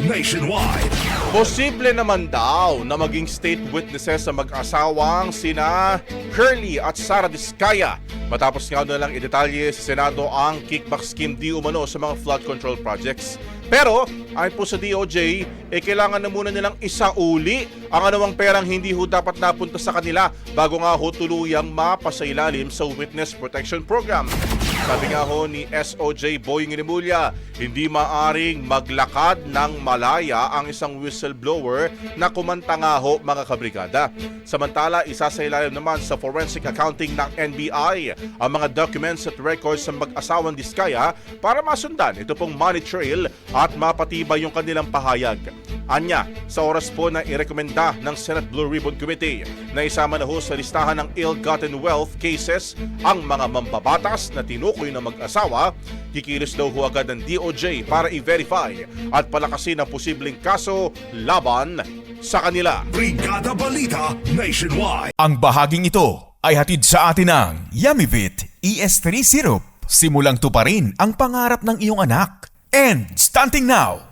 nationwide. Posible naman daw na maging state witnesses sa mag-asawang sina Curly at Sara Diskaya matapos nga na lang idetalye sa Senado ang kickback scheme di umano sa mga flood control projects. Pero ayon po sa DOJ, kailangan na muna nilang isauli ang anumang perang hindi ho dapat napunta sa kanila bago nga ho tuluyang mapasailalim sa Witness Protection Program. Sabi nga ho ni SOJ Boying Rimulya, hindi maaring maglakad ng malaya ang isang whistleblower na kumanta nga ho mga kabrigada. Samantala, isasailalim naman sa forensic accounting ng NBI ang mga documents at records ng mag-asawang Diskaya para masundan ito pong money trail at mapatibay yung kanilang pahayag. Anya, sa oras po na irekomenda ng Senate Blue Ribbon Committee na isama na ho sa listahan ng ill-gotten wealth cases ang mga mambabatas na tinukoy ng mag-asawa, kikilos daw ho agad ng DOJ para i-verify at palakasin ang posibleng kaso laban sa kanila. Brigada Balita Nationwide. Ang bahaging ito ay hatid sa atin ng Yummy-Vit ES3 Syrup. Simulang tuparin ang pangarap ng iyong anak. And stunting now!